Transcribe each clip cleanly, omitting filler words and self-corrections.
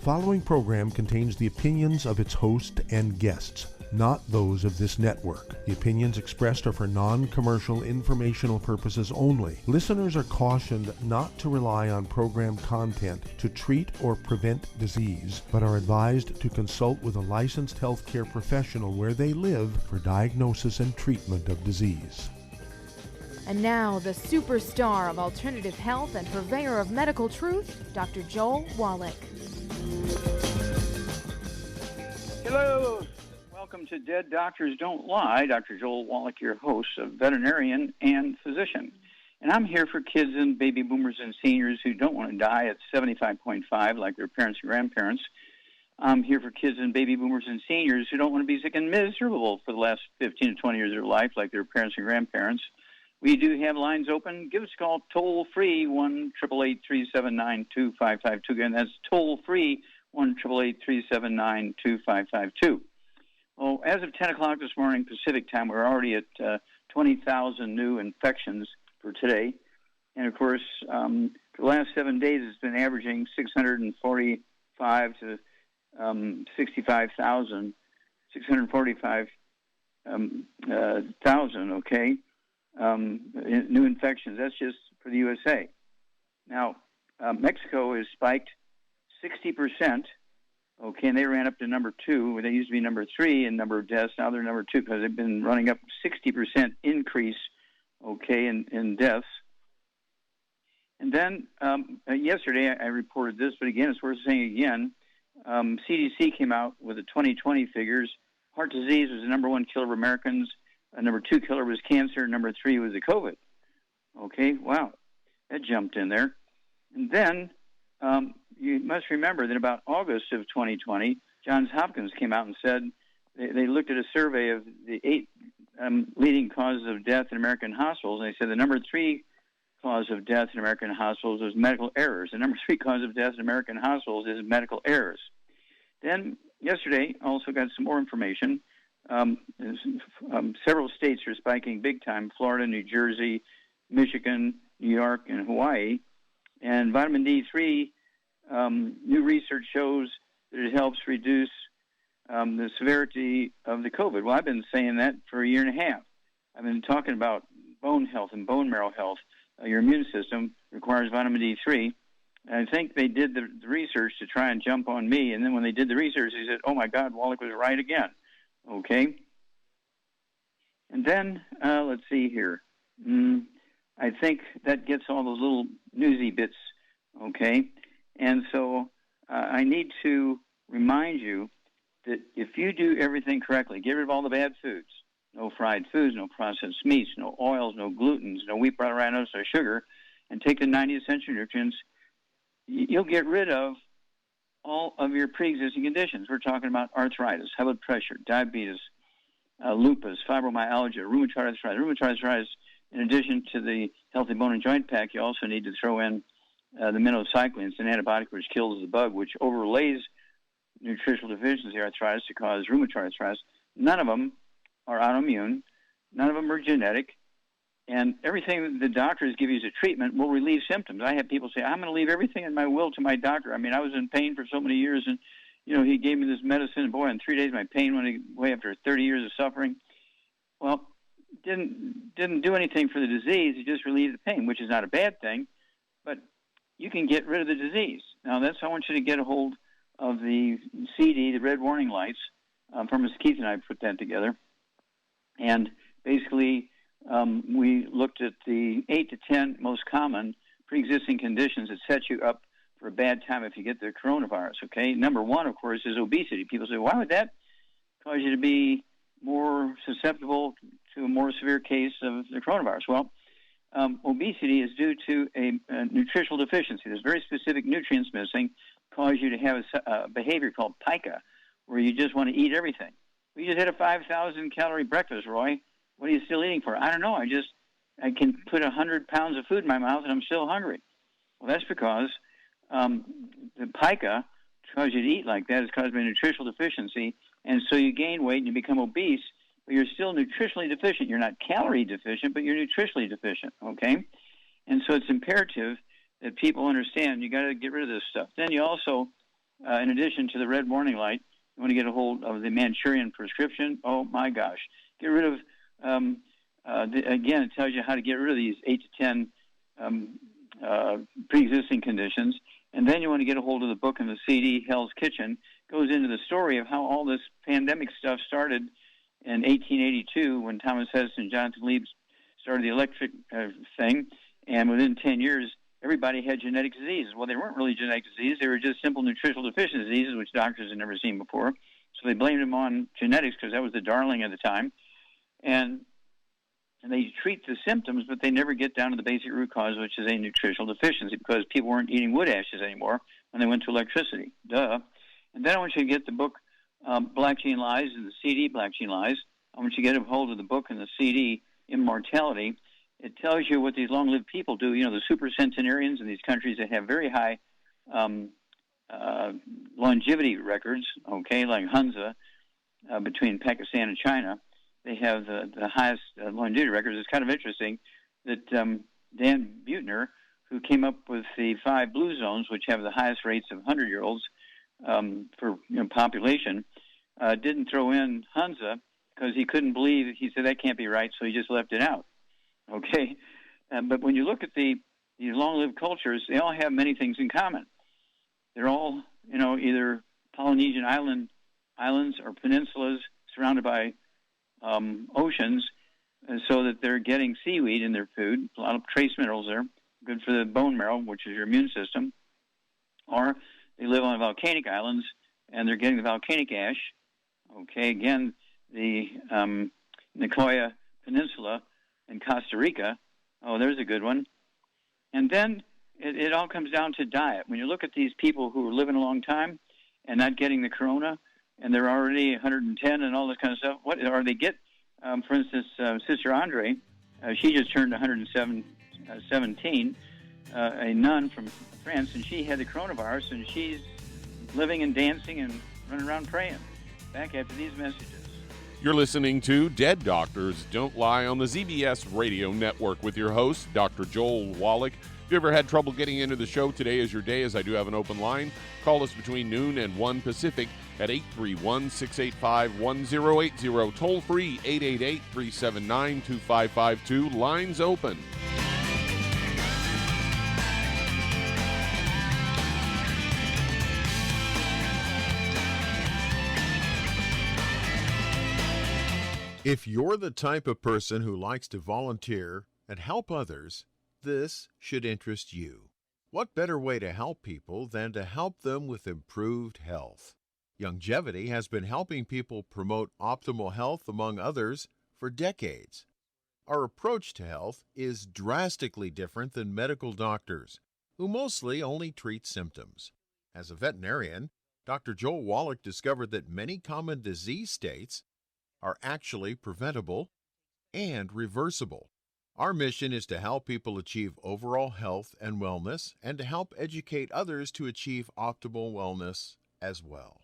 following program contains the opinions of its host and guests, not those of this network. The opinions expressed are for non-commercial informational purposes only. Listeners are cautioned not to rely on program content to treat or prevent disease, but are advised to consult with a licensed healthcare professional where they live for diagnosis and treatment of disease. And now, the superstar of alternative health and purveyor of medical truth, Dr. Joel Wallach. Hello. Welcome to Dead Doctors Don't Lie. Dr. Joel Wallach, your host, a veterinarian and physician. And I'm here for kids and baby boomers and seniors who don't want to die at 75.5 like their parents and grandparents. I'm here for kids and baby boomers and seniors who don't want to be sick and miserable for the last 15 to 20 years of their life like their parents and grandparents. We do have lines open. Give us a call toll-free, 1-888-379-2552. Again, that's toll-free, 1-888-379-2552. Well, as of 10 o'clock this morning Pacific time, we're already at 20,000 new infections for today. And, of course, for the last 7 days, it's been averaging 645 to 65,000, 645,000, okay? New infections. That's just for the USA. Now, Mexico has spiked 60%, okay, and they ran up to number 2. They used to be number 3 in number of deaths. Now they're number 2 because they've been running up 60% increase, okay, in deaths. And then yesterday I reported this, but again, it's worth saying again. CDC came out with the 2020 figures. Heart disease was the number 1 killer of Americans. Number 2 killer was cancer. Number 3 was the COVID. Okay, wow, that jumped in there. And then you must remember that about August of 2020, Johns Hopkins came out and said they looked at a survey of the 8 leading causes of death in American hospitals, and they said the number 3 cause of death in American hospitals was medical errors. The number 3 cause of death in American hospitals is medical errors. Then yesterday, I also got some more information. Several states are spiking big time: Florida, New Jersey, Michigan, New York, and Hawaii. And vitamin D3, new research shows that it helps reduce the severity of the COVID. Well, I've been saying that for a year and a half. I've been talking about bone health and bone marrow health. Your immune system requires vitamin D3. And I think they did the research to try and jump on me. And then when they did the research, they said, oh, my God, Wallach was right again. Okay. And then, let's see here. I think that gets all those little newsy bits, okay? And so I need to remind you that if you do everything correctly, get rid of all the bad foods, no fried foods, no processed meats, no oils, no glutens, no wheat, butter, rye, no sugar, and take the 90 essential nutrients, you'll get rid of all of your pre-existing conditions. We're talking about arthritis, high blood pressure, diabetes, lupus, fibromyalgia, rheumatoid arthritis. Rheumatoid arthritis, in addition to the healthy bone and joint pack, you also need to throw in the minocycline. It's an antibiotic which kills the bug, which overlays nutritional deficiency arthritis to cause rheumatoid arthritis. None of them are autoimmune. None of them are genetic. And everything the doctors give you as a treatment will relieve symptoms. I have people say, I'm going to leave everything in my will to my doctor. I mean, I was in pain for so many years, and, you know, he gave me this medicine, and boy, in 3 days my pain went away after 30 years of suffering. Well, didn't do anything for the disease. It just relieved the pain, which is not a bad thing, but you can get rid of the disease. Now, I want you to get a hold of the CD, the red warning lights. Pharmacist Keith and I put that together. And basically, we looked at the 8 to 10 most common pre-existing conditions that set you up for a bad time if you get the coronavirus, okay? Number 1, of course, is obesity. People say, why would that cause you to be more susceptible to a more severe case of the coronavirus? Well, obesity is due to a nutritional deficiency. There's very specific nutrients missing, cause you to have a behavior called pica, where you just want to eat everything. We just had a 5,000-calorie breakfast, Roy. What are you still eating for? I don't know. I can put 100 pounds of food in my mouth and I'm still hungry. Well, that's because the pica causes you to eat like that. It's caused by nutritional deficiency, and so you gain weight and you become obese, but you're still nutritionally deficient. You're not calorie deficient, but you're nutritionally deficient, okay? And so it's imperative that people understand you got to get rid of this stuff. Then you also in addition to the red warning light, you want to get a hold of the Manchurian prescription. Oh, my gosh. Get rid of, again, it tells you how to get rid of these 8 to 10 pre-existing conditions. And then you want to get a hold of the book and the CD, Hell's Kitchen. Goes into the story of how all this pandemic stuff started in 1882 when Thomas Edison and Jonathan Liebs started the electric thing. And within 10 years, everybody had genetic diseases. Well, they weren't really genetic diseases. They were just simple nutritional deficiency diseases, which doctors had never seen before. So they blamed them on genetics because that was the darling at the time. And they treat the symptoms, but they never get down to the basic root cause, which is a nutritional deficiency, because people weren't eating wood ashes anymore when they went to electricity. Duh. And then I want you to get the book Black Gene Lies and the CD Black Gene Lies. I want you to get a hold of the book and the CD Immortality. It tells you what these long-lived people do. You know, the supercentenarians in these countries that have very high longevity records, okay, like Hunza between Pakistan and China. They have the highest longevity records. It's kind of interesting that Dan Buettner, who came up with the 5 blue zones, which have the highest rates of 100-year-olds for population, didn't throw in Hunza because he couldn't believe. He said that can't be right, so he just left it out. Okay, but when you look at these long-lived cultures, they all have many things in common. They're all, either Polynesian islands or peninsulas surrounded by oceans, so that they're getting seaweed in their food. A lot of trace minerals there, good for the bone marrow, which is your immune system. Or they live on volcanic islands, and they're getting the volcanic ash. Okay, again, the Nicoya Peninsula in Costa Rica. Oh, there's a good one. And then it all comes down to diet. When you look at these people who are living a long time and not getting the corona, and they're already 110 and all this kind of stuff, or they get, for instance, Sister Andre, she just turned 117, a nun from France, and she had the coronavirus, and she's living and dancing and running around praying. Back after these messages. You're listening to Dead Doctors Don't Lie on the ZBS Radio Network with your host, Dr. Joel Wallach. If you ever had trouble getting into the show, today is your day, as I do have an open line. Call us between noon and 1 Pacific at 831-685-1080. Toll free, 888-379-2552. Lines open. If you're the type of person who likes to volunteer and help others, this should interest you. What better way to help people than to help them with improved health? Youngevity has been helping people promote optimal health, among others, for decades. Our approach to health is drastically different than medical doctors, who mostly only treat symptoms. As a veterinarian, Dr. Joel Wallach discovered that many common disease states are actually preventable and reversible. Our mission is to help people achieve overall health and wellness, and to help educate others to achieve optimal wellness as well.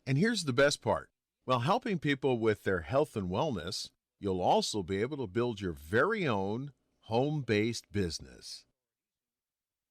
And here's the best part. While helping people with their health and wellness, you'll also be able to build your very own home-based business.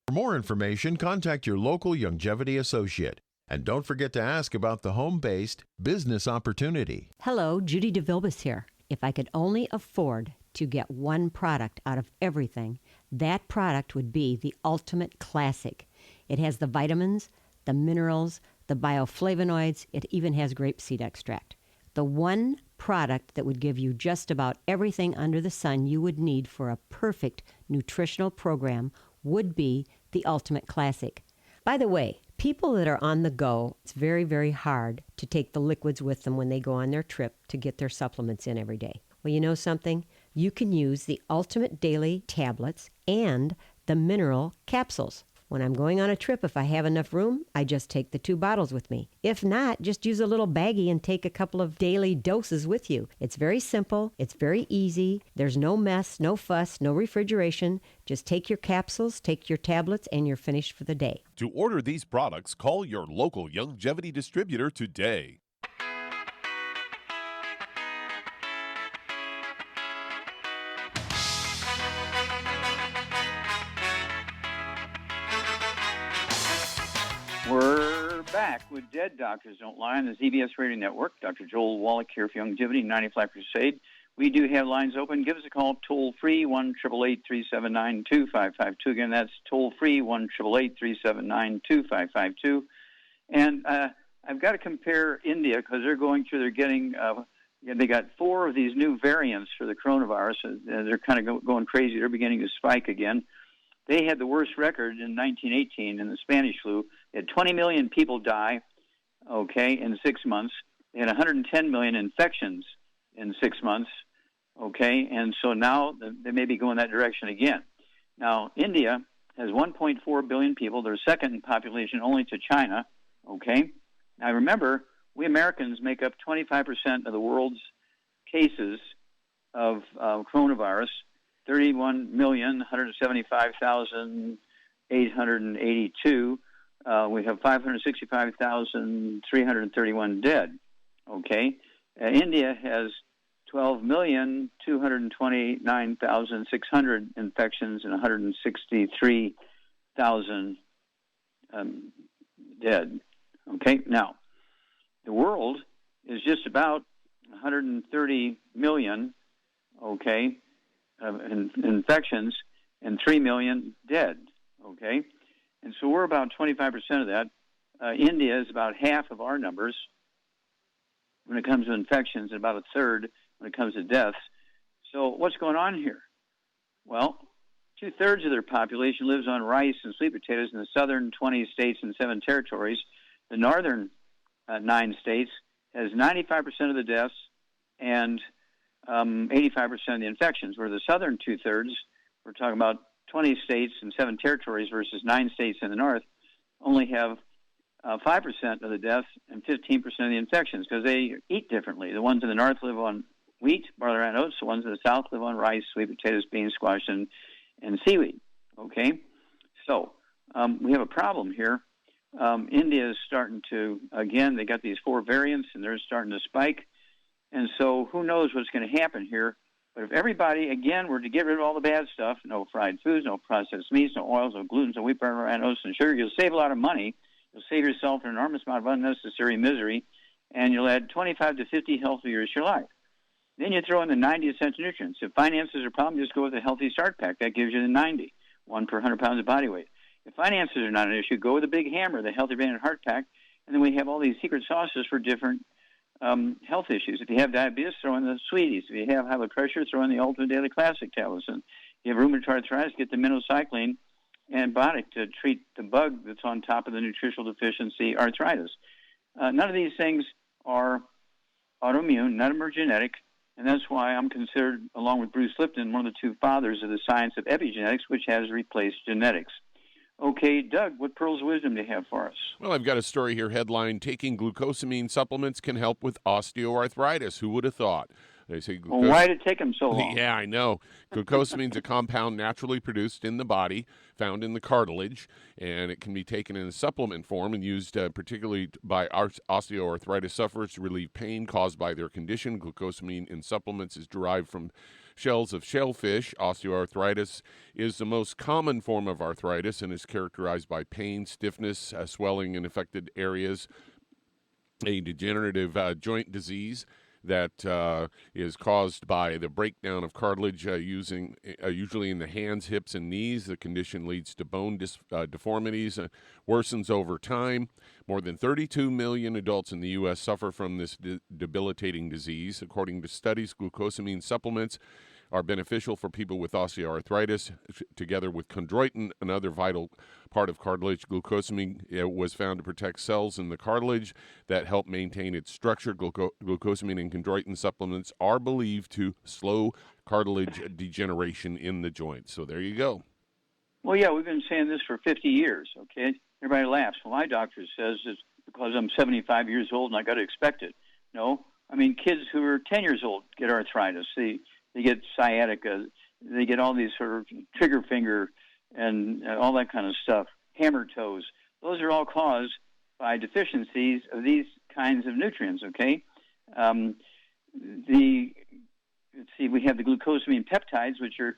For more information, contact your local Youngevity associate. And don't forget to ask about the home-based business opportunity. Hello, Judy DeVilbus here. If I could only afford to get one product out of everything, that product would be the Ultimate Classic. It has the vitamins, the minerals, the bioflavonoids. It even has grapeseed extract. The one product that would give you just about everything under the sun you would need for a perfect nutritional program would be the Ultimate Classic. By the way, people that are on the go, it's very, very hard to take the liquids with them when they go on their trip to get their supplements in every day. Well, you know something? You can use the Ultimate Daily Tablets and the Mineral Capsules. When I'm going on a trip, if I have enough room, I just take the 2 bottles with me. If not, just use a little baggie and take a couple of daily doses with you. It's very simple. It's very easy. There's no mess, no fuss, no refrigeration. Just take your capsules, take your tablets, and you're finished for the day. To order these products, call your local Youngevity distributor today. We're back. back with Dead Doctors Don't Lie on the ZBS Radio Network. Dr. Joel Wallach here for Longevity 95 Crusade. We do have lines open. Give us a call toll-free, 1-888-379-2552. Again, that's toll-free, 1-888-379-2552. And I've got to compare India because they're getting, they got 4 of these new variants for the coronavirus. They're kind of going crazy. They're beginning to spike again. They had the worst record in 1918 in the Spanish flu. They had 20 million people die, in 6 months. They had 110 million infections in 6 months, and so now they may be going that direction again. Now, India has 1.4 billion people. They're second in population only to China, Now, remember, we Americans make up 25% of the world's cases of coronavirus, 31,175,882. We have 565,331 dead. India has 12,229,600 infections and 163,000 dead. Now the world is just about 130 million. Infections and 3 million dead, And so we're about 25% of that. India is about half of our numbers when it comes to infections, and about a third when it comes to deaths. So what's going on here? Well, 2/3 of their population lives on rice and sweet potatoes in the southern 20 states and 7 territories. The northern 9 states has 95% of the deaths and 85% of the infections, where the southern 2/3, we're talking about 20 states and 7 territories versus 9 states in the north, only have 5% of the deaths and 15% of the infections because they eat differently. The ones in the north live on wheat, barley, and oats. The ones in the south live on rice, sweet potatoes, beans, squash, and seaweed. So we have a problem here. India is starting to, again, they got these 4 variants, and they're starting to spike. And so who knows what's going to happen here. But if everybody, again, were to get rid of all the bad stuff, no fried foods, no processed meats, no oils, no gluten, no wheat, barley, and oats, and sugar, you'll save a lot of money. You'll save yourself an enormous amount of unnecessary misery, and you'll add 25 to 50 healthy years to your life. Then you throw in the 90 essential nutrients. If finances are a problem, just go with a Healthy Start Pack. That gives you the 90, 1 per 100 pounds of body weight. If finances are not an issue, go with the Big Hammer, the Healthy Brain and Heart Pack, and then we have all these secret sauces for different health issues. If you have diabetes, throw in the Sweeties. If you have high blood pressure, throw in the Ultimate Daily Classic tablets. And if you have rheumatoid arthritis, get the minocycline antibiotic to treat the bug that's on top of the nutritional deficiency arthritis. None of these things are autoimmune, none of them are genetic, and that's why I'm considered, along with Bruce Lipton, one of the 2 fathers of the science of epigenetics, which has replaced genetics. Okay, Doug, what pearls of wisdom do you have for us? Well, I've got a story here, headline, Taking Glucosamine Supplements Can Help with Osteoarthritis. Who would have thought? They say well, why did it take them so long? Yeah, I know. Glucosamine is a compound naturally produced in the body, found in the cartilage, and it can be taken in a supplement form and used particularly by osteoarthritis sufferers to relieve pain caused by their condition. Glucosamine in supplements is derived from shells of shellfish. Osteoarthritis is the most common form of arthritis and is characterized by pain, stiffness, swelling in affected areas, a degenerative joint disease that is caused by the breakdown of cartilage usually in the hands, hips, and knees. The condition leads to bone deformities, worsens over time. More than 32 million adults in the U.S. suffer from this debilitating disease. According to studies, glucosamine supplements are beneficial for people with osteoarthritis, together with chondroitin, another vital part of cartilage. Glucosamine was found to protect cells in the cartilage that help maintain its structure. Glucosamine and chondroitin supplements are believed to slow cartilage degeneration in the joints. So there you go. Well, yeah, we've been saying this for 50 years, okay? Everybody laughs. Well, my doctor says it's because I'm 75 years old and I got to expect it. No, I mean, kids who are 10 years old get arthritis. They get sciatica. They get all these sort of trigger finger and all that kind of stuff, hammer toes. Those are all caused by deficiencies of these kinds of nutrients, okay? We have the glucosamine peptides, which are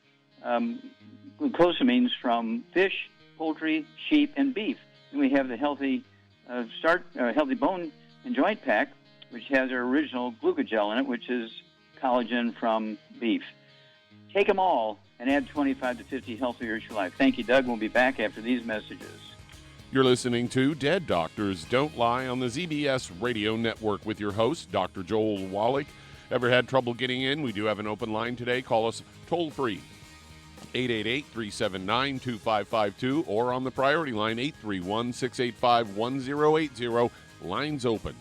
glucosamines from fish, poultry, sheep, and beef. And we have the healthy Start Healthy Bone and Joint Pack, which has our original glucogel in it, which is collagen from beef. Take them all and add 25 to 50 healthy years to your life. Thank you, Doug. We'll be back after these messages. You're listening to Dead Doctors Don't Lie on the ZBS Radio Network with your host, Dr. Joel Wallach. Ever had trouble getting in? We do have an open line today. Call us toll-free, 888-379-2552, or on the priority line, 831-685-1080. Lines open.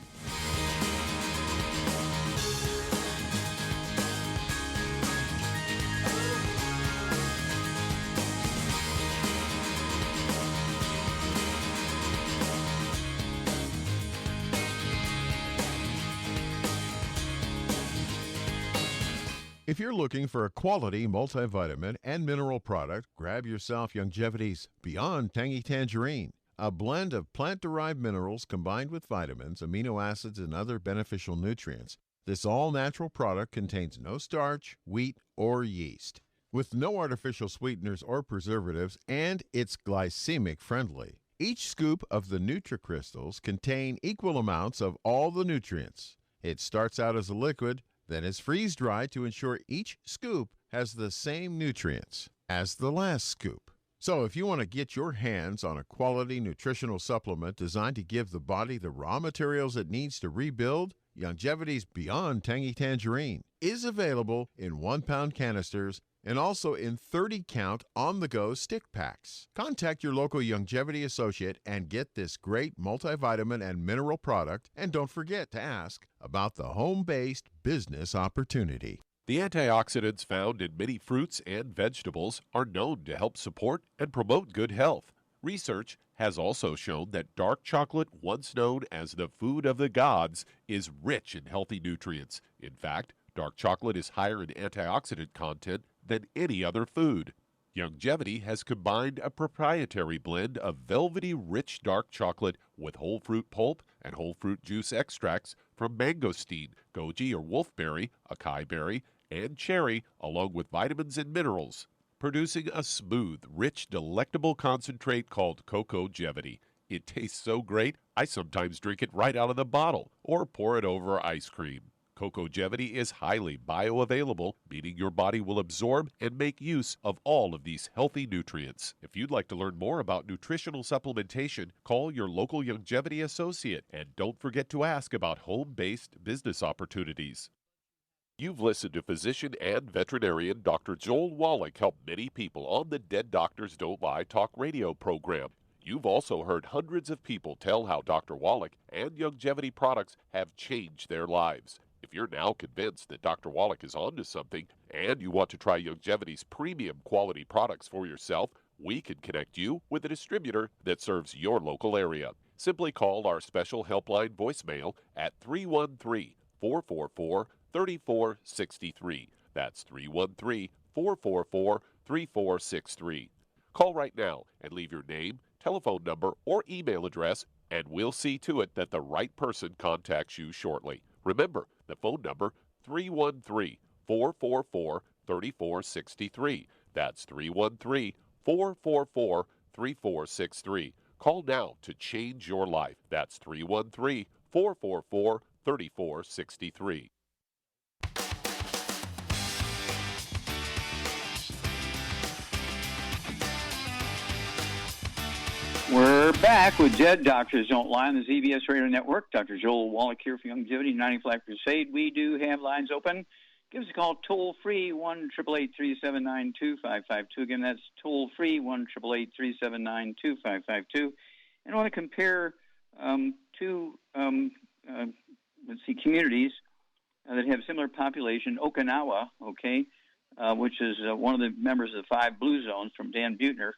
If you're looking for a quality multivitamin and mineral product, grab yourself Youngevity's Beyond Tangy Tangerine, a blend of plant-derived minerals combined with vitamins, amino acids, and other beneficial nutrients. This all-natural product contains no starch, wheat, or yeast, with no artificial sweeteners or preservatives, and it's glycemic friendly. Each scoop of the NutriCrystals contain equal amounts of all the nutrients. It starts out as a liquid, then is freeze-dried to ensure each scoop has the same nutrients as the last scoop. So if you want to get your hands on a quality nutritional supplement designed to give the body the raw materials it needs to rebuild, Youngevity's Beyond Tangy Tangerine is available in 1-pound canisters and also in 30-count on-the-go stick packs. Contact your local Youngevity associate and get this great multivitamin and mineral product, and don't forget to ask about the home-based business opportunity. The antioxidants found in many fruits and vegetables are known to help support and promote good health. Research has also shown that dark chocolate, once known as the food of the gods, is rich in healthy nutrients. In fact, dark chocolate is higher in antioxidant content than any other food. Youngevity has combined a proprietary blend of velvety rich dark chocolate with whole fruit pulp and whole fruit juice extracts from mangosteen, goji or wolfberry, acai berry, and cherry, along with vitamins and minerals, producing a smooth, rich, delectable concentrate called Cocogevity. It tastes so great, I sometimes drink it right out of the bottle or pour it over ice cream. Cocogevity is highly bioavailable, meaning your body will absorb and make use of all of these healthy nutrients. If you'd like to learn more about nutritional supplementation, call your local Youngevity associate, and don't forget to ask about home-based business opportunities. You've listened to physician and veterinarian Dr. Joel Wallach help many people on the Dead Doctors Don't Lie talk radio program. You've also heard hundreds of people tell how Dr. Wallach and Youngevity products have changed their lives. If you're now convinced that Dr. Wallach is onto something and you want to try Youngevity's premium quality products for yourself, we can connect you with a distributor that serves your local area. Simply call our special helpline voicemail at 313-444-3463. That's 313-444-3463. Call right now and leave your name, telephone number, or email address, and we'll see to it that the right person contacts you shortly. Remember, the phone number, 313-444-3463. That's 313-444-3463. Call now to change your life. That's 313-444-3463. We're back with Dead Doctors Don't Lie on the ZBS Radio Network. Dr. Joel Wallach here for Youngevity, 90 Flat Crusade. We do have lines open. Give us a call toll-free, 1-888-379-2552. Again, that's toll-free, 1-888-379-2552. And I want to compare two communities that have similar population. Okinawa, which is one of the members of the 5 Blue Zones from Dan Buettner.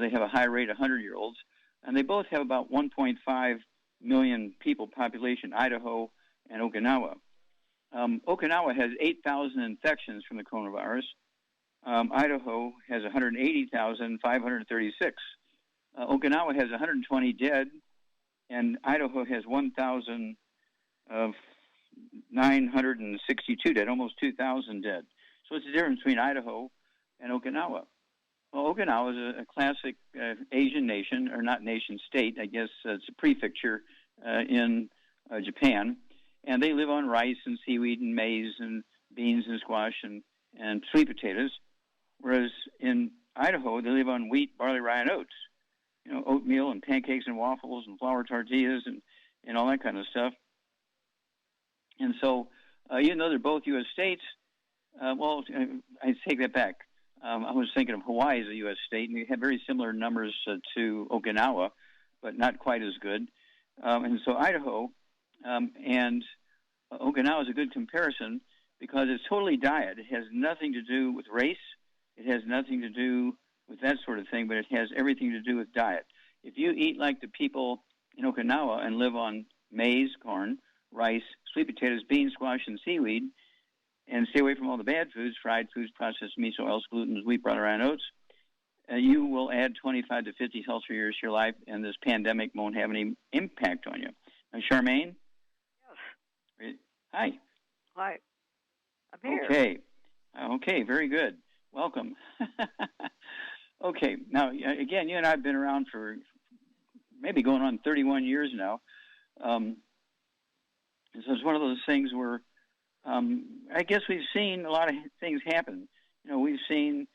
They have a high rate of 100-year-olds. And they both have about 1.5 million people population, Idaho and Okinawa. Okinawa has 8,000 infections from the coronavirus. Idaho has 180,536. Okinawa has 120 dead, and Idaho has 1,962 dead, almost 2,000 dead. So it's the difference between Idaho and Okinawa. Well, Okinawa is a classic Asian nation, or not nation state, I guess it's a prefecture in Japan. And they live on rice and seaweed and maize and beans and squash and sweet potatoes. Whereas in Idaho, they live on wheat, barley, rye, and oats. You know, oatmeal and pancakes and waffles and flour tortillas and all that kind of stuff. And so, even though they're both U.S. states, well, I take that back. I was thinking of Hawaii as a U.S. state, and we have very similar numbers to Okinawa, but not quite as good. And so Idaho and Okinawa is a good comparison because it's totally diet. It has nothing to do with race. It has nothing to do with that sort of thing, but it has everything to do with diet. If you eat like the people in Okinawa and live on maize, corn, rice, sweet potatoes, beans, squash, and seaweed, and stay away from all the bad foods, fried foods, processed meats, oils, gluten, wheat, butter, and oats, you will add 25 to 50 healthier years to your life, and this pandemic won't have any impact on you. Now, Charmaine? Yes. Hi. Hi. I'm here. Okay, very good. Welcome. Okay, now, again, you and I have been around for maybe going on 31 years now. So it's one of those things where I guess we've seen a lot of things happen. You know, we've seen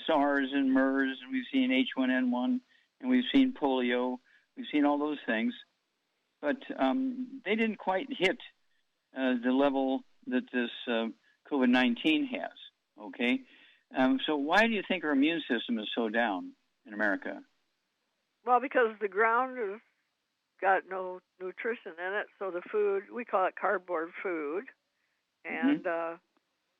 SARS and MERS, and we've seen H1N1, and we've seen polio. We've seen all those things. But they didn't quite hit the level that this COVID-19 has, okay? So why do you think our immune system is so down in America? Well, because the ground has got no nutrition in it, so the food, we call it cardboard food, and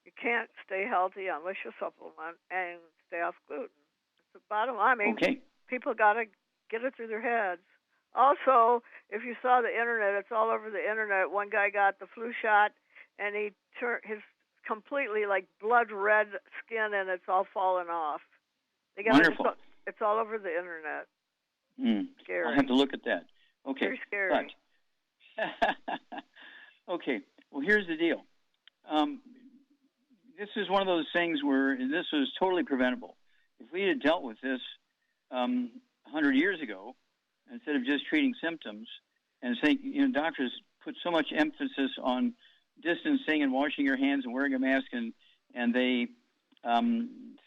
you can't stay healthy unless you supplement and stay off gluten. It's the bottom line. I mean, people got to get it through their heads. Also, if you saw the internet, it's all over the internet. One guy got the flu shot, and he turned his completely like blood red skin, and it's all fallen off. They got Wonderful. It's all over the internet. Scary. I'll have to look at that. Okay. Very scary. But, okay. Well, here's the deal. This is one of those things where this was totally preventable. If we had dealt with this 100 years ago, instead of just treating symptoms, and saying, you know, doctors put so much emphasis on distancing and washing your hands and wearing a mask, and they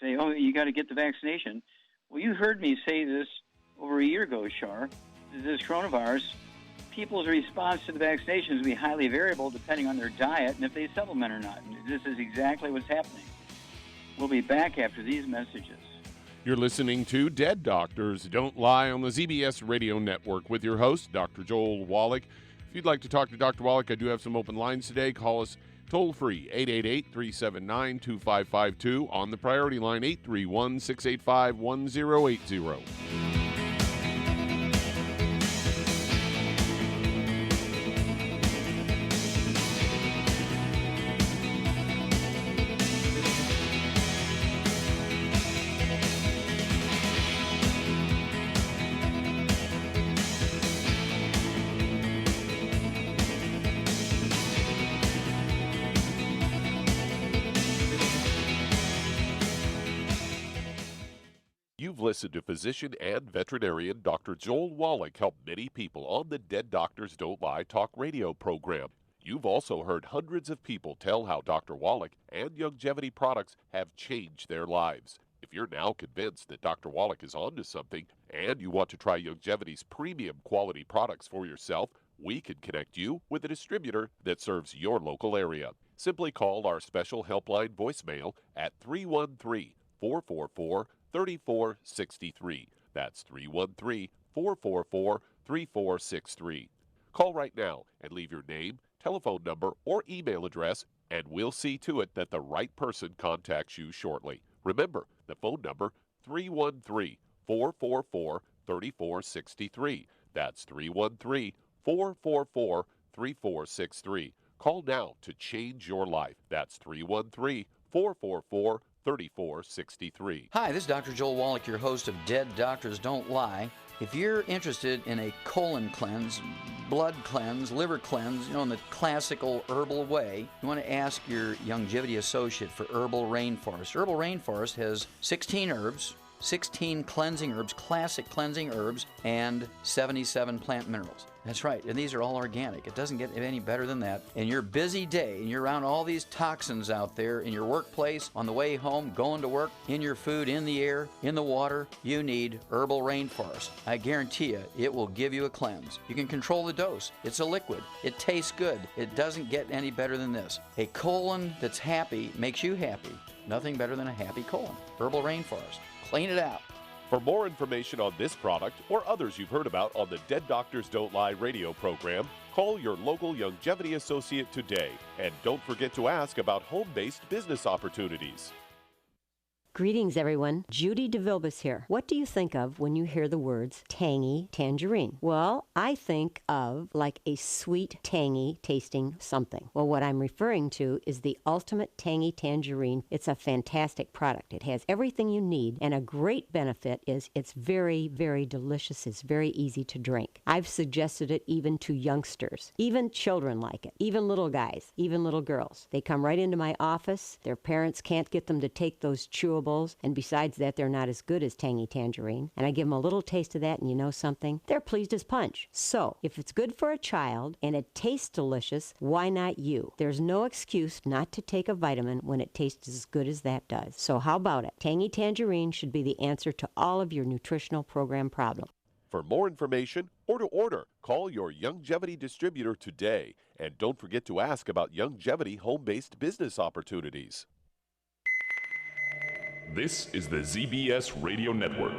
say, oh, you got to get the vaccination. Well, you heard me say this over a year ago, Char. This coronavirus, people's response to the vaccinations will be highly variable depending on their diet and if they supplement or not. And this is exactly what's happening. We'll be back after these messages. You're listening to Dead Doctors Don't Lie on the ZBS Radio Network with your host, Dr. Joel Wallach. If you'd like to talk to Dr. Wallach, I do have some open lines today. Call us toll-free, 888-379-2552. On the priority line, 831-685-1080. You've listened to physician and veterinarian Dr. Joel Wallach help many people on the Dead Doctors Don't Lie talk radio program. You've also heard hundreds of people tell how Dr. Wallach and Youngevity products have changed their lives. If you're now convinced that Dr. Wallach is onto something and you want to try Youngevity's premium quality products for yourself, we can connect you with a distributor that serves your local area. Simply call our special helpline voicemail at 313-444-3463. That's 313-444-3463. Call right now and leave your name, telephone number, or email address, and we'll see to it that the right person contacts you shortly. Remember, the phone number, 313-444-3463. That's 313-444-3463. Call now to change your life. That's 313-444-3463. Hi, this is Dr. Joel Wallach, your host of Dead Doctors Don't Lie. If you're interested in a colon cleanse, blood cleanse, liver cleanse, in the classical herbal way, you want to ask your Youngevity associate for Herbal Rainforest. Herbal Rainforest has 16 herbs, 16 cleansing herbs, classic cleansing herbs, and 77 plant minerals. That's right, and these are all organic. It doesn't get any better than that. In your busy day, and you're around all these toxins out there in your workplace, on the way home, going to work, in your food, in the air, in the water, you need Herbal Rainforest. I guarantee you, it will give you a cleanse. You can control the dose. It's a liquid. It tastes good. It doesn't get any better than this. A colon that's happy makes you happy. Nothing better than a happy colon. Herbal Rainforest. Clean it out. For more information on this product or others you've heard about on the Dead Doctors Don't Lie radio program, call your local Longevity associate today. And don't forget to ask about home-based business opportunities. Greetings, everyone. Judy DeVilbus here. What do you think of when you hear the words tangy tangerine? Well, I think of like a sweet, tangy tasting something. Well, what I'm referring to is the Ultimate Tangy Tangerine. It's a fantastic product. It has everything you need, and a great benefit is it's very, very delicious. It's very easy to drink. I've suggested it even to youngsters. Even children like it. Even little guys. Even little girls. They come right into my office. Their parents can't get them to take those chewables, and besides that, they're not as good as Tangy Tangerine. And I give them a little taste of that, and you know something? They're pleased as punch. So, if it's good for a child and it tastes delicious, why not you? There's no excuse not to take a vitamin when it tastes as good as that does. So how about it? Tangy Tangerine should be the answer to all of your nutritional program problems. For more information or to order, call your Longevity distributor today. And don't forget to ask about Longevity home-based business opportunities. This is the ZBS Radio Network.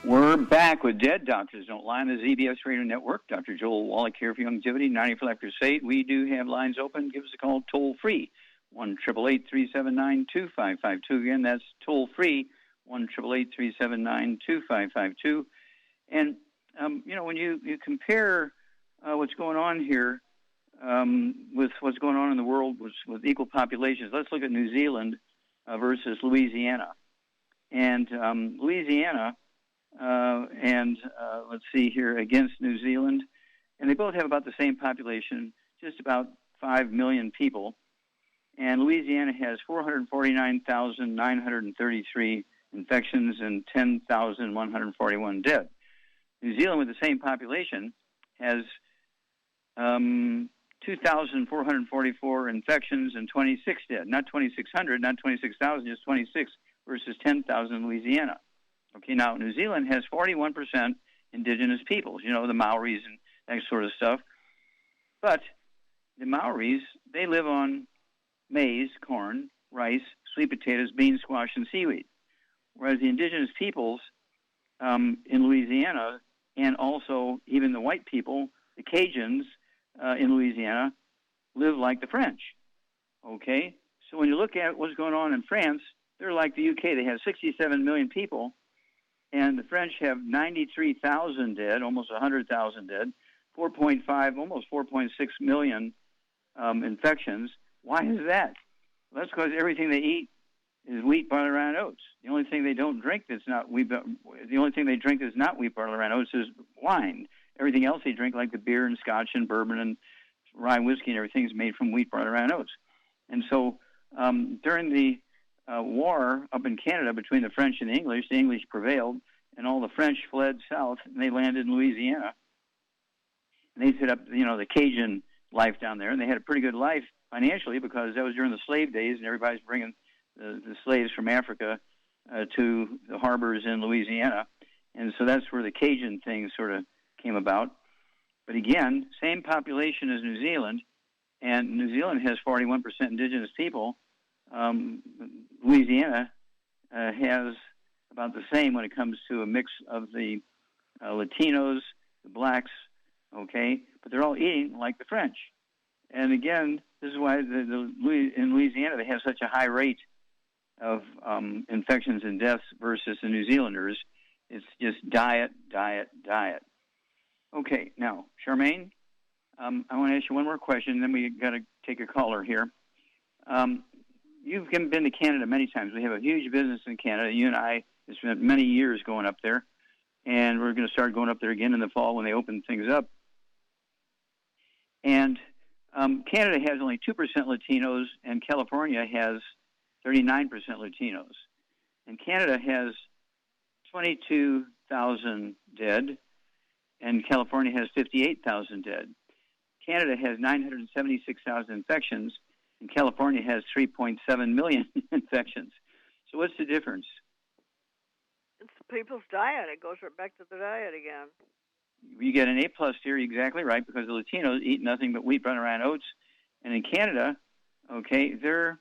We're back with Dead Doctors Don't Lie on the ZBS Radio Network. Dr. Joel Wallach here for Longevity, 90 for Life Crusade. We do have lines open. Give us a call toll-free, 1-888-379-2552. Again, that's toll-free, 1-888-379-2552. And, when you compare what's going on here with what's going on in the world with equal populations, let's look at New Zealand versus Louisiana. And Louisiana... let's see here, against New Zealand. And they both have about the same population, just about 5 million people. And Louisiana has 449,933 infections and 10,141 dead. New Zealand, with the same population, has 2,444 infections and 26 dead. Not 2,600, not 26,000, just 26 versus 10,000 in Louisiana. Okay, now New Zealand has 41% indigenous peoples, the Maoris and that sort of stuff. But the Maoris, they live on maize, corn, rice, sweet potatoes, beans, squash, and seaweed. Whereas the indigenous peoples in Louisiana, and also even the white people, the Cajuns in Louisiana, live like the French. Okay? So when you look at what's going on in France, they're like the UK. They have 67 million people. And the French have 93,000 dead, almost 100,000 dead, 4.5, almost 4.6 million infections. Why is that? Well, that's because everything they eat is wheat, barley, rye, and oats. The only thing they don't drink that's not wheat, the only thing they drink that's not wheat, barley, rye, and oats is wine. Everything else they drink, like the beer and scotch and bourbon and rye whiskey and everything, is made from wheat, barley, rye, and oats. And so during the war up in Canada between the French and the English prevailed, and all the French fled south, and they landed in Louisiana. And they set up, the Cajun life down there, and they had a pretty good life financially because that was during the slave days, and everybody's bringing the slaves from Africa to the harbors in Louisiana. And so that's where the Cajun thing sort of came about. But again, same population as New Zealand, and New Zealand has 41% indigenous people. Louisiana has about the same when it comes to a mix of the Latinos, the blacks, okay? But they're all eating like the French. And again, this is why in Louisiana they have such a high rate of infections and deaths versus the New Zealanders. It's just diet. Okay, now, Charmaine, I want to ask you one more question, and then we got to take a caller here. you've been to Canada many times. We have a huge business in Canada. You and I have spent many years going up there, and we're going to start going up there again in the fall when they open things up. And Canada has only 2% Latinos, and California has 39% Latinos. And Canada has 22,000 dead, and California has 58,000 dead. Canada has 976,000 infections, and California has 3.7 million infections. So what's the difference? It's people's diet. It goes right back to the diet again. You get an A+ here, exactly right, because the Latinos eat nothing but wheat, brown, and oats. And in Canada, okay, they're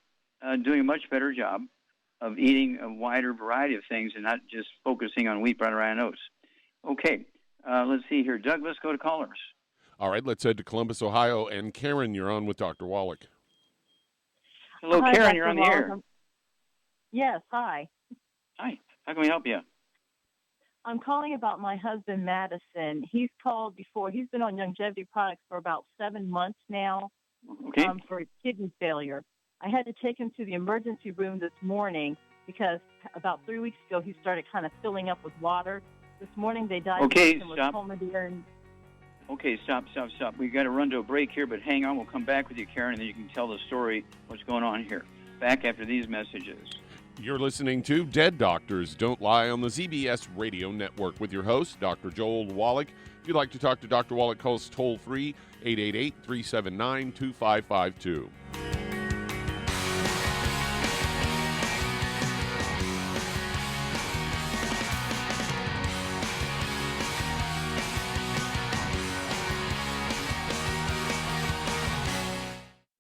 doing a much better job of eating a wider variety of things and not just focusing on wheat, brown, and oats. Okay, let's see here. Doug, let's go to callers. All right, let's head to Columbus, Ohio. And Karen, you're on with Dr. Wallach. Hello, Hi, Karen, Dr. you're on the Wallach. air. Yes, hi. Hi, how can we help you? I'm calling about my husband, Madison. He's called before. He's been on longevity products for about 7 months now Okay. for kidney failure. I had to take him to the emergency room this morning because about 3 weeks ago he started kind of filling up with water. This morning they diagnosed him with pulmonary. Okay, stop. We've got to run to a break here, but hang on. We'll come back with you, Karen, and then you can tell the story, what's going on here. Back after these messages. You're listening to Dead Doctors Don't Lie on the ZBS Radio Network with your host, Dr. Joel Wallach. If you'd like to talk to Dr. Wallach, call us toll-free, 888-379-2552.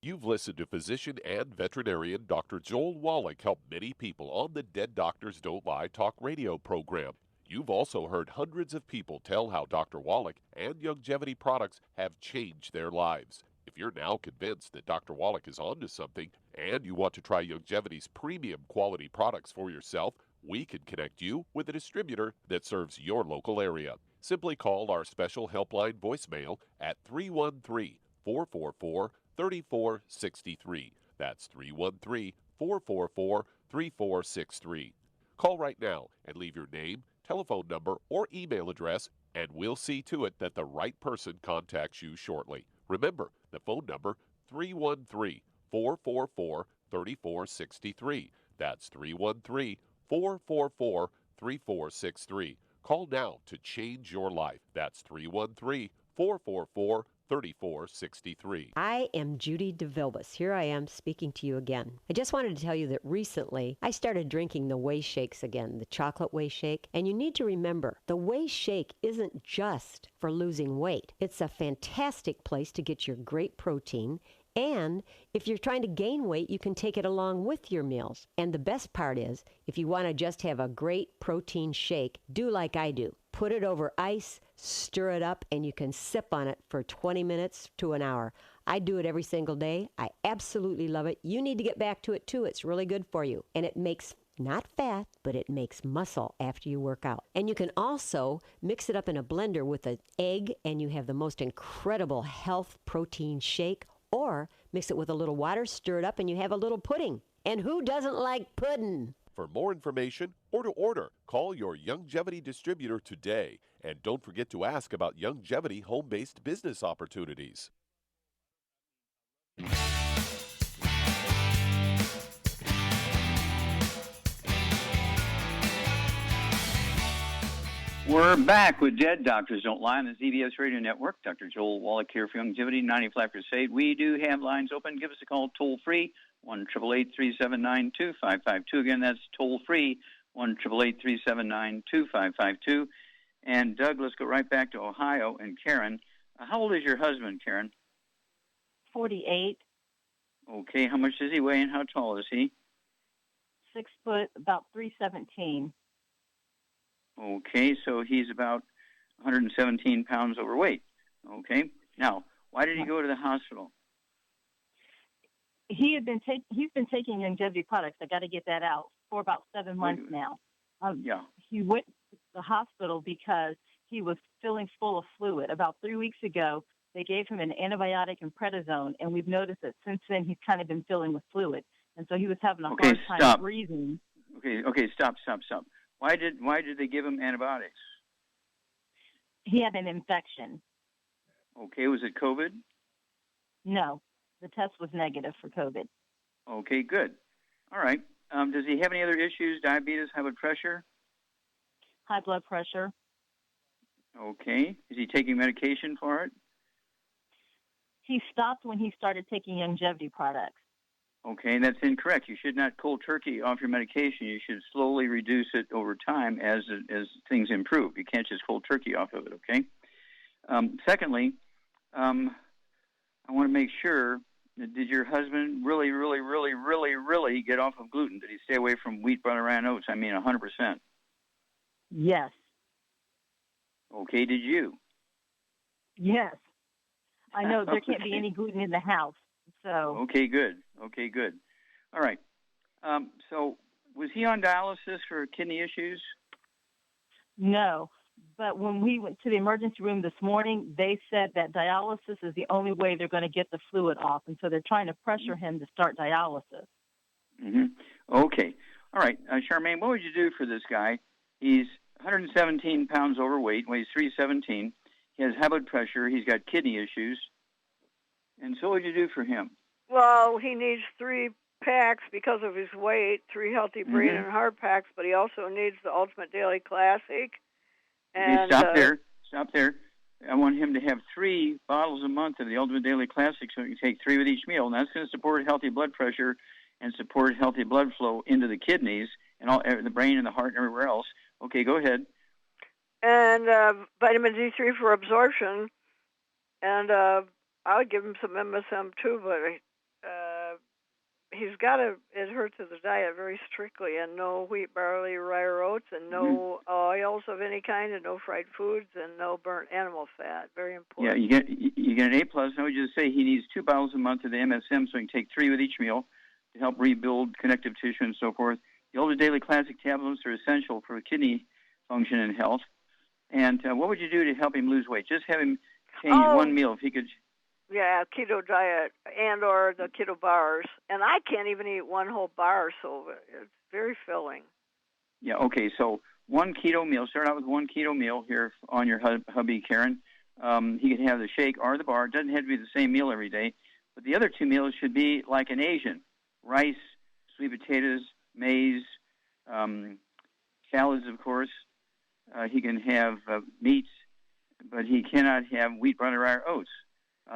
You've listened to physician and veterinarian Dr. Joel Wallach help many people on the Dead Doctors Don't Lie talk radio program. You've also heard hundreds of people tell how Dr. Wallach and longevity products have changed their lives. If you're now convinced that Dr. Wallach is onto something and you want to try longevity's premium quality products for yourself, we can connect you with a distributor that serves your local area. Simply call our special helpline voicemail at 313-444-3463. That's 313-444-3463. Call right now and leave your name, telephone number, or email address, and we'll see to it that the right person contacts you shortly. Remember, the phone number, 313-444-3463. That's 313-444-3463. Call now to change your life. That's 313-444-3463. I am Judy DeVilbus. Here I am speaking to you again. I just wanted to tell you that recently I started drinking the Whey Shakes again, the chocolate Whey Shake. And you need to remember, the Whey Shake isn't just for losing weight. It's a fantastic place to get your great protein. And if you're trying to gain weight, you can take it along with your meals. And the best part is, if you want to just have a great protein shake, do like I do. Put it over ice, stir it up, and you can sip on it for 20 minutes to an hour. I do it every single day. I absolutely love it. You need to get back to it too. It's really good for you. And it makes not fat, but it makes muscle after you work out. And you can also mix it up in a blender with an egg, and you have the most incredible health protein shake. Or mix it with a little water, stir it up, and you have a little pudding. And who doesn't like pudding? For more information or to order, call your longevity distributor today. And don't forget to ask about longevity home-based business opportunities. We're back with Dead Doctors Don't Lie on the ZBS Radio Network. Dr. Joel Wallach here for Longevity 95 Crusade. We do have lines open. Give us a call toll-free, 1-888-379-2552. Again, that's toll-free, 1-888-379-2552. And, Doug, let's go right back to Ohio. And Karen, how old is your husband, Karen? 48. Okay, how much does he weigh and how tall is he? 6 foot, about 317. Okay, so he's about 117 pounds overweight. Okay, now, why did he go to the hospital? He's been taking longevity products. I got to get that out for about 7 months now. Yeah. He went to the hospital because he was feeling full of fluid. About 3 weeks ago, they gave him an antibiotic and prednisone, and we've noticed that since then he's kind of been filling with fluid. and so he was having a hard time breathing. Okay, stop. Why did they give him antibiotics? He had an infection. Okay, was it COVID? No, the test was negative for COVID. Okay, good. All right. Does he have any other issues? Diabetes, high blood pressure? High blood pressure. Okay. Is he taking medication for it? He stopped when he started taking longevity products. Okay, that's incorrect. You should not cold turkey off your medication. You should slowly reduce it over time as things improve. You can't just cold turkey off of it, okay? Secondly, I want to make sure, did your husband really get off of gluten? Did he stay away from wheat, butter, and oats? I mean, 100%. Yes. Okay, did you? Yes. I know there can't be any gluten in the house. So. Okay, good. All right. So was he on dialysis for kidney issues? No. But when we went to the emergency room this morning, they said that dialysis is the only way they're going to get the fluid off. And so they're trying to pressure him to start dialysis. Mm-hmm. Okay. All right. Charmaine, what would you do for this guy? He's 117 pounds overweight, weighs 317. He has high blood pressure. He's got kidney issues. And so what would you do for him? Well, he needs 3 packs because of his weight, 3 healthy brain and heart packs, but he also needs the Ultimate Daily Classic. And, okay, stop there. I want him to have 3 bottles a month of the Ultimate Daily Classic, so he can take 3 with each meal. And that's going to support healthy blood pressure and support healthy blood flow into the kidneys and all the brain and the heart and everywhere else. Okay, go ahead. And vitamin D3 for absorption. And I would give him some MSM too, but he's got to adhere to the diet very strictly, and no wheat, barley, rye, or oats, and no oils of any kind, and no fried foods, and no burnt animal fat. Very important. Yeah, you get an A+. I would just say he needs 2 bottles a month of the MSM, so he can take 3 with each meal to help rebuild connective tissue and so forth. The Ultimate Daily Classic tablets are essential for kidney function and health. And what would you do to help him lose weight? Just have him change one meal if he could. Yeah, keto diet and or the keto bars. And I can't even eat one whole bar, so it's very filling. Yeah, okay, so 1 keto meal. Start out with 1 keto meal here on your hubby, Karen. He can have the shake or the bar. It doesn't have to be the same meal every day. But the other 2 meals should be like an Asian. Rice, sweet potatoes, maize, salads, of course. He can have meats, but he cannot have wheat, butter, or oats.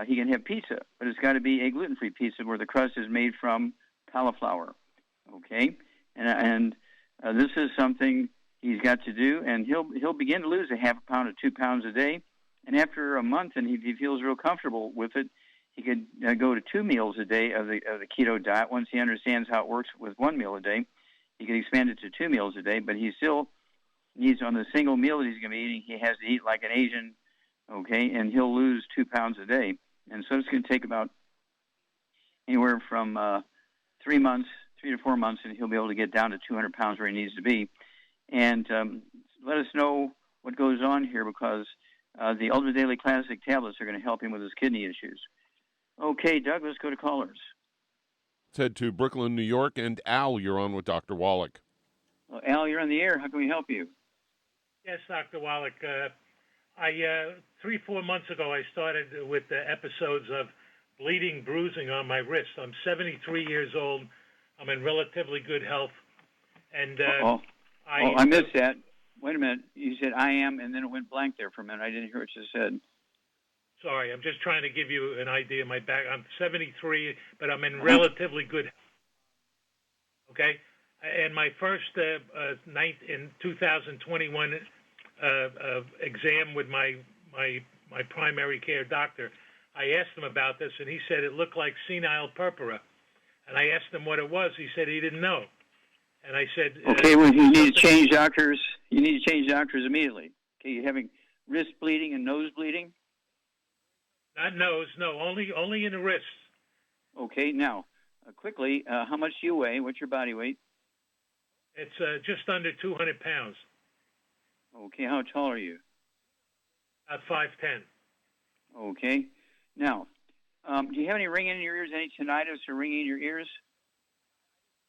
He can have pizza, but it's got to be a gluten-free pizza where the crust is made from cauliflower. Okay, and this is something he's got to do, and he'll begin to lose a half a pound to 2 pounds a day. And after a month, and if he feels real comfortable with it, he could go to 2 meals a day of the keto diet. Once he understands how it works with 1 meal a day, he can expand it to 2 meals a day. But he still needs, on the single meal that he's going to be eating, he has to eat like an Asian. Okay, and he'll lose 2 pounds a day. And so it's going to take about anywhere from 3 to 4 months, and he'll be able to get down to 200 pounds where he needs to be. And let us know what goes on here, because the Ultimate Daily Classic tablets are going to help him with his kidney issues. Okay, Doug, let's go to callers. Let's head to Brooklyn, New York, and Al, you're on with Dr. Wallach. Well, Al, you're on the air. How can we help you? Yes, Dr. Wallach. 3-4 months ago, I started with episodes of bleeding, bruising on my wrist. I'm 73 years old. I'm in relatively good health. And I missed that. Wait a minute. You said I am, and then it went blank there for a minute. I didn't hear what you said. Sorry, I'm just trying to give you an idea of my back. I'm 73, but I'm in relatively good health. Okay? And my first in 2021 exam with my primary care doctor, I asked him about this, and he said it looked like senile purpura. And I asked him what it was. He said he didn't know. And I said, okay, well, you need to change doctors. You need to change doctors immediately. Okay, you're having wrist bleeding and nose bleeding? Not nose, no, only in the wrists. Okay, now, quickly, how much do you weigh? What's your body weight? It's just under 200 pounds. Okay, how tall are you? About 5'10". Okay. Now, do you have any ringing in your ears, any tinnitus or ringing in your ears?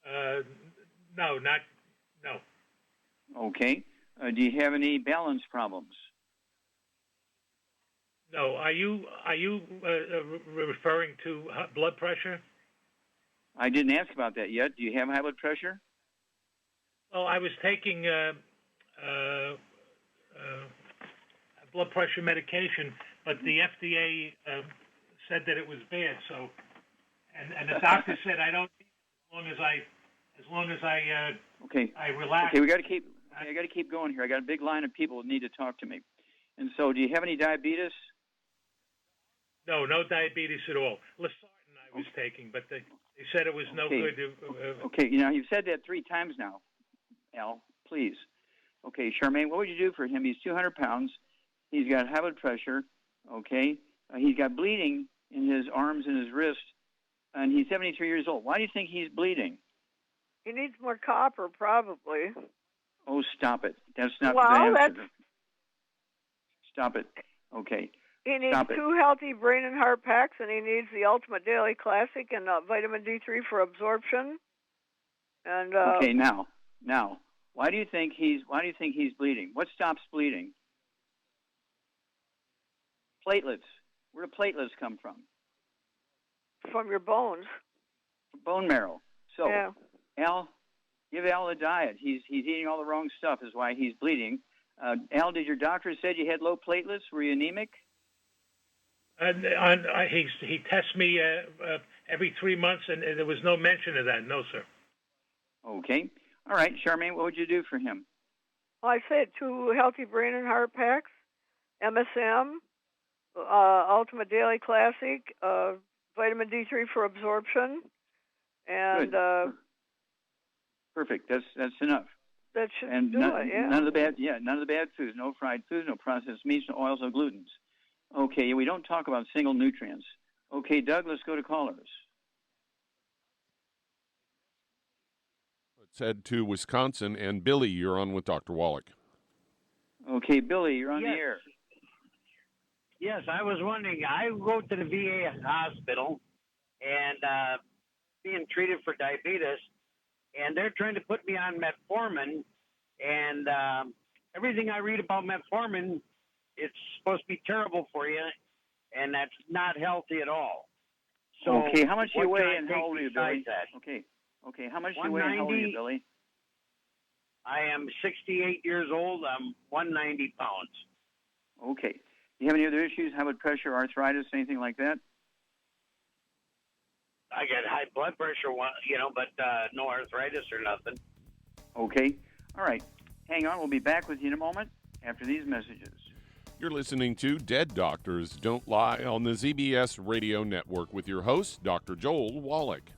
No, no. Okay. Do you have any balance problems? No. Are you referring to blood pressure? I didn't ask about that yet. Do you have high blood pressure? Well, I was taking blood pressure medication, but the FDA said that it was bad. So, and the doctor said I don't need it as long as I relax. Okay, I got to keep going here. I got a big line of people that need to talk to me. And so, do you have any diabetes? No diabetes at all. Losartan I was taking, but they said it was no good. Okay, you've said that 3 times now, Al, please. Okay, Charmaine, what would you do for him? He's 200 pounds. He's got high blood pressure, okay? He's got bleeding in his arms and his wrists, and he's 73 years old. Why do you think he's bleeding? He needs more copper, probably. Oh, stop it. That's not the answer. Stop it. Okay. He needs 2 healthy brain and heart packs, and he needs the Ultimate Daily Classic and vitamin D3 for absorption. And okay, now, why do you think he's bleeding? What stops bleeding? Platelets. Where do platelets come from? From your bones. Bone marrow. So, yeah. Al, give Al a diet. He's eating all the wrong stuff is why he's bleeding. Al, did your doctor say you had low platelets? Were you anemic? He tests me every 3 months, and there was no mention of that. No, sir. Okay. All right, Charmaine, what would you do for him? Well, I said 2 healthy brain and heart packs, MSM, Ultimate Daily Classic, vitamin D3 for absorption, and perfect. That's enough. That should and do it. Yeah. None of the bad foods. No fried foods. No processed meats. No oils. No glutens. Okay. We don't talk about single nutrients. Okay, Doug. Let's go to callers. Let's head to Wisconsin, and Billy, you're on with Dr. Wallach. Okay, Billy, you're on the air. Yes, I was wondering. I go to the VA hospital and being treated for diabetes, and they're trying to put me on metformin. And everything I read about metformin, it's supposed to be terrible for you, and that's not healthy at all. So, okay, how much do you weigh and how old are you, Billy? Okay, how much do you weigh and how old are you, Billy? I am 68 years old. I'm 190 pounds. Okay. Do you have any other issues? High blood pressure, arthritis, anything like that? I got high blood pressure, but no arthritis or nothing. Okay. All right. Hang on. We'll be back with you in a moment after these messages. You're listening to Dead Doctors Don't Lie on the ZBS Radio Network with your host, Dr. Joel Wallach.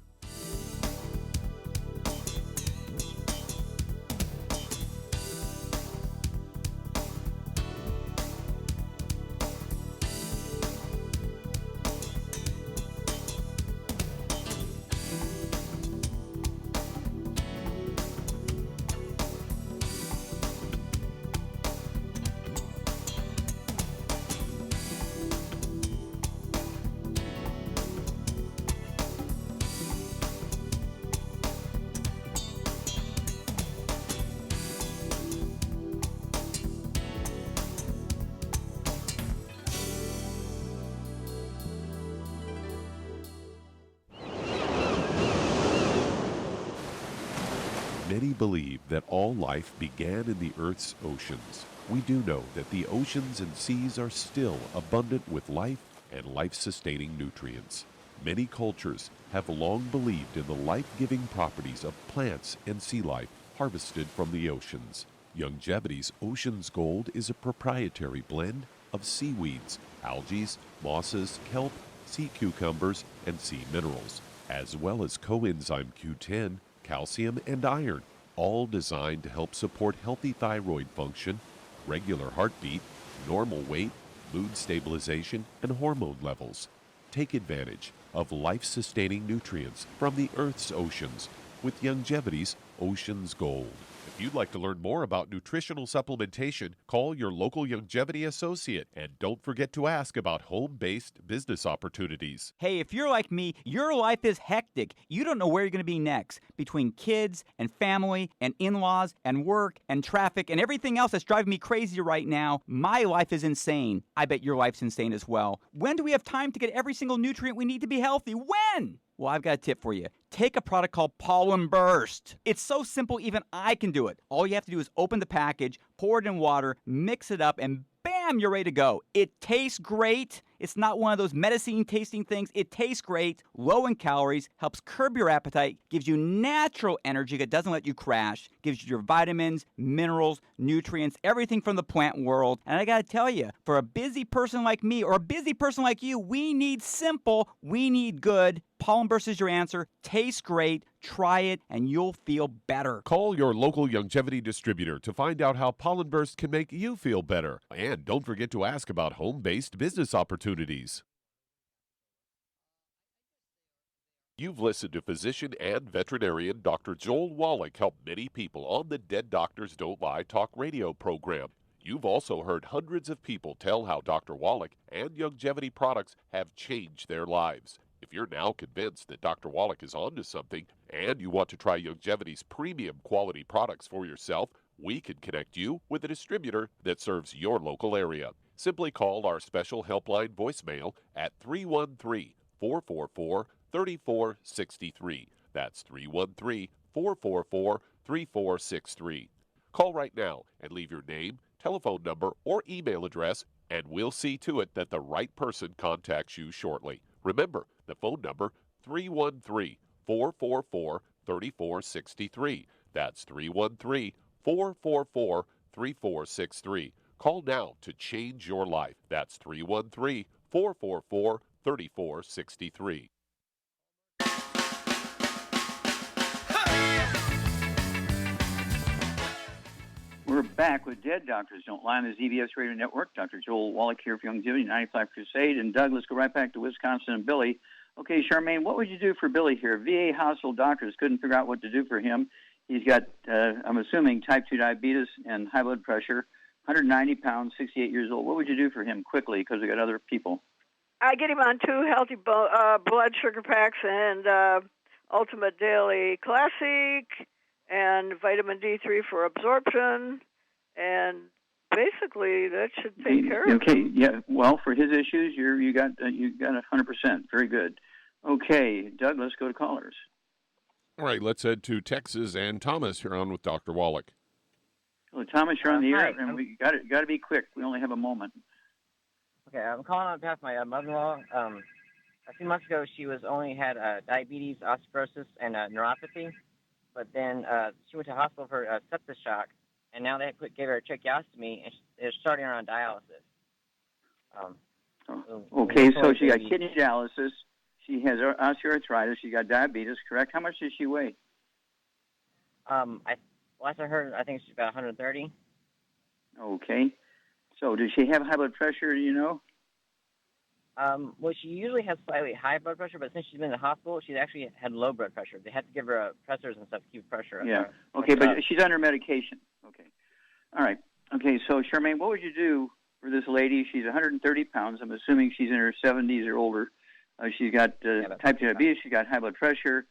Many believe that all life began in the Earth's oceans. We do know that the oceans and seas are still abundant with life and life-sustaining nutrients. Many cultures have long believed in the life-giving properties of plants and sea life harvested from the oceans. Youngevity's Ocean's Gold is a proprietary blend of seaweeds, algae, mosses, kelp, sea cucumbers, and sea minerals, as well as coenzyme Q10, calcium, and iron, all designed to help support healthy thyroid function, regular heartbeat, normal weight, mood stabilization, and hormone levels. Take advantage of life-sustaining nutrients from the Earth's oceans with Longevity's Ocean's Gold. If you'd like to learn more about nutritional supplementation, call your local longevity associate and don't forget to ask about home-based business opportunities. Hey, if you're like me, your life is hectic. You don't know where you're going to be next. Between kids and family and in-laws and work and traffic and everything else that's driving me crazy right now, my life is insane. I bet your life's insane as well. When do we have time to get every single nutrient we need to be healthy? When? Well, I've got a tip for you. Take a product called Pollen Burst. It's so simple, even I can do it. All you have to do is open the package, pour it in water, mix it up, and bam, you're ready to go. It tastes great. It's not one of those medicine-tasting things. It tastes great, low in calories, helps curb your appetite, gives you natural energy that doesn't let you crash, gives you your vitamins, minerals, nutrients, everything from the plant world. And I got to tell you, for a busy person like me or a busy person like you, we need simple, we need good. Pollen Burst is your answer. Tastes great. Try it, and you'll feel better. Call your local longevity distributor to find out how Pollen Burst can make you feel better. And don't forget to ask about home-based business opportunities. You've listened to physician and veterinarian Dr. Joel Wallach help many people on the Dead Doctors Don't Lie talk radio program. You've also heard hundreds of people tell how Dr. Wallach and longevity products have changed their lives. If you're now convinced that Dr. Wallach is onto something and you want to try Longevity's premium quality products for yourself, we can connect you with a distributor that serves your local area. Simply call our special helpline voicemail at 313-444-3463. That's 313-444-3463. Call right now and leave your name, telephone number, or email address, and we'll see to it that the right person contacts you shortly. Remember, the phone number, 313-444-3463. That's 313-444-3463. Call now to change your life. That's 313-444-3463. We're back with Dead Doctors Don't Lie on the ZBS Radio Network. Dr. Joel Wallach here for Longevity 95 Crusade. And Doug, let's go right back to Wisconsin and Billy. Okay, Charmaine, what would you do for Billy here? VA hospital doctors couldn't figure out what to do for him. He's got, I'm assuming, type 2 diabetes and high blood pressure, 190 pounds, 68 years old. What would you do for him quickly, because we got other people? I get him on 2 healthy blood sugar packs and Ultimate Daily Classic and vitamin D3 for absorption, and basically that should take care of it. Okay, yeah. Well, for his issues, you got 100%. Very good. Okay, Doug, let's go to callers. All right, let's head to Texas, and Thomas here on with Dr. Wallach. Well, Thomas, you're on the air, Hi. and we got to be quick. We only have a moment. Okay, I'm calling on behalf of my mother-in-law. A few months ago, she only had diabetes, osteoporosis, and neuropathy. But then she went to the hospital for sepsis shock, and now they gave her a tracheostomy, and they're starting her on dialysis. Okay, so she got kidney dialysis. She has osteoarthritis. She got diabetes, correct? How much does she weigh? Last I heard, I think she's about 130. Okay. So does she have high blood pressure, do you know? Well, she usually has slightly high blood pressure, but since she's been in the hospital, she's actually had low blood pressure. They had to give her pressors and stuff to keep pressure up. Yeah. Okay, but she's under medication. Okay. All right. Okay, so Charmaine, what would you do for this lady? She's 130 pounds. I'm assuming she's in her 70s or older. She's got type 2 diabetes. She's got high blood pressure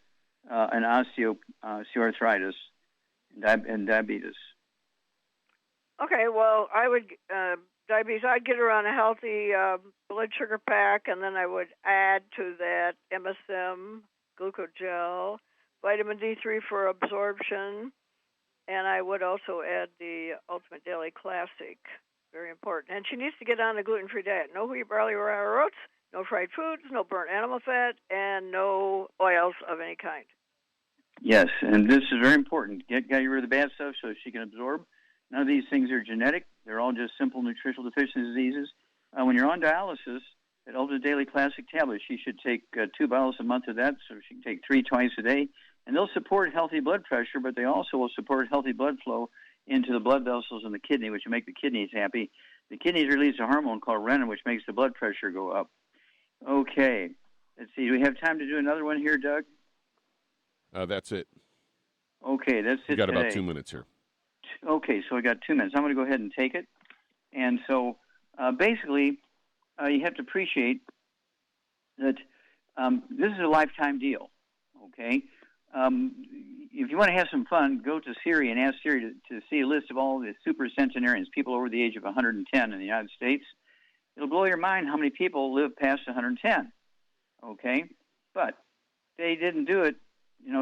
and osteoarthritis and diabetes. Okay, well, I would diabetes. I'd get her on a healthy blood sugar pack, and then I would add to that MSM, glucogel, vitamin D3 for absorption, and I would also add the Ultimate Daily Classic. Very important. And she needs to get on a gluten-free diet. No wheat, barley, or oats, no fried foods, no burnt animal fat, and no oils of any kind. Yes, and this is very important. Get rid of the bad stuff so she can absorb. None of these things are genetic. They're all just simple nutritional deficiency diseases. When you're on dialysis, that Ultimate Daily Classic tablet, she should take 2 bottles a month of that, so she can take 3 twice a day. And they'll support healthy blood pressure, but they also will support healthy blood flow into the blood vessels in the kidney, which will make the kidneys happy. The kidneys release a hormone called renin, which makes the blood pressure go up. Okay. Let's see. Do we have time to do another one here, Doug? That's it. Okay, that's it. You got today. about 2 minutes here. Okay, so I got 2 minutes. I'm going to go ahead and take it. And so basically, you have to appreciate that this is a lifetime deal, okay? If you want to have some fun, go to Siri and ask Siri to see a list of all the super centenarians, people over the age of 110 in the United States. It'll blow your mind how many people live past 110, okay? But they didn't do it,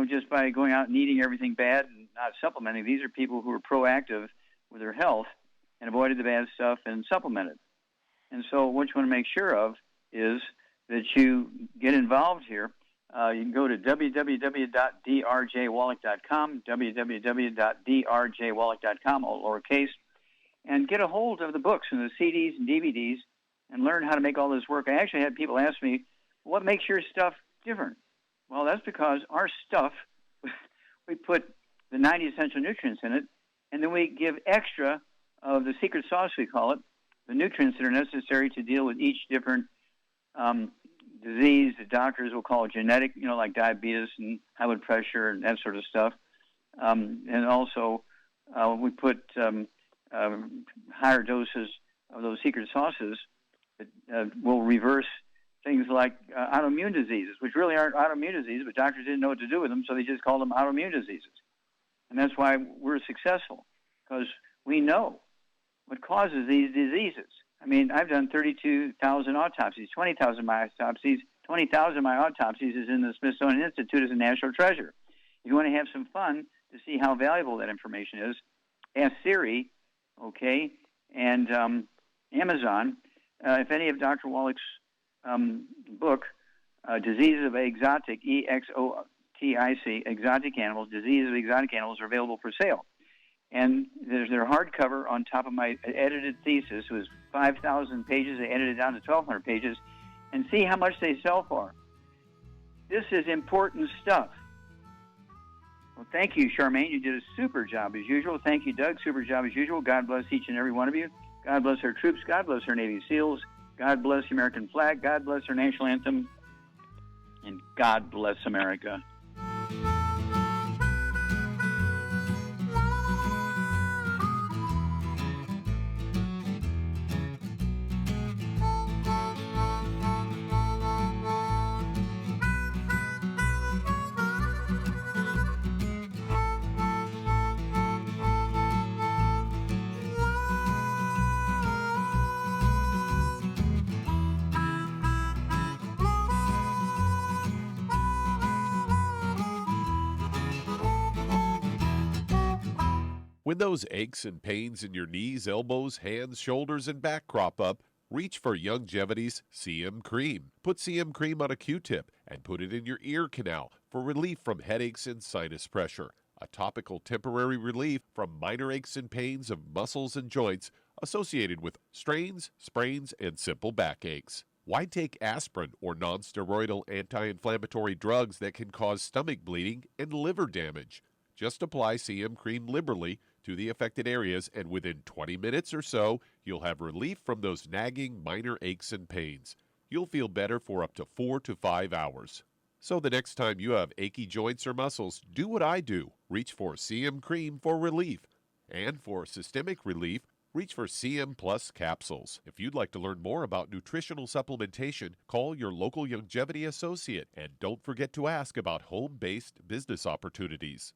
just by going out and eating everything bad and not supplementing. These are people who are proactive with their health and avoided the bad stuff and supplemented. And so what you want to make sure of is that you get involved here. You can go to www.drjwallach.com, www.drjwallach.com, all lowercase, and get a hold of the books and the CDs and DVDs and learn how to make all this work. I actually had people ask me, what makes your stuff different? Well, that's because our stuff, we put the 90 essential nutrients in it, and then we give extra of the secret sauce, we call it, the nutrients that are necessary to deal with each different disease the doctors will call genetic, like diabetes and high blood pressure and that sort of stuff. And also we put higher doses of those secret sauces that will reverse things like autoimmune diseases, which really aren't autoimmune diseases, but doctors didn't know what to do with them, so they just called them autoimmune diseases. And that's why we're successful, because we know what causes these diseases. I mean, I've done 32,000 autopsies, 20,000 of my autopsies. 20,000 of my autopsies is in the Smithsonian Institute as a national treasure. If you want to have some fun to see how valuable that information is, ask Siri, okay, and Amazon. If any of Dr. Wallach's book, Diseases of Exotic, EXOTIC, Exotic Animals, Diseases of Exotic Animals are available for sale. And there's their hardcover on top of my edited thesis. It was 5,000 pages. They edited it down to 1,200 pages. And see how much they sell for. This is important stuff. Well, thank you, Charmaine. You did a super job as usual. Thank you, Doug. Super job as usual. God bless each and every one of you. God bless our troops. God bless our Navy SEALs. God bless the American flag. God bless our national anthem. And God bless America. When those aches and pains in your knees, elbows, hands, shoulders, and back crop up, reach for Youngevity's CM Cream. Put CM Cream on a Q-tip and put it in your ear canal for relief from headaches and sinus pressure. A topical temporary relief from minor aches and pains of muscles and joints associated with strains, sprains, and simple backaches. Why take aspirin or non-steroidal anti-inflammatory drugs that can cause stomach bleeding and liver damage? Just apply CM Cream liberally to the affected areas, and within 20 minutes or so, you'll have relief from those nagging minor aches and pains. You'll feel better for up to 4 to 5 hours. So the next time you have achy joints or muscles, do what I do. Reach for CM Cream for relief. And for systemic relief, reach for CM Plus capsules. If you'd like to learn more about nutritional supplementation, call your local Youngevity associate. And don't forget to ask about home-based business opportunities.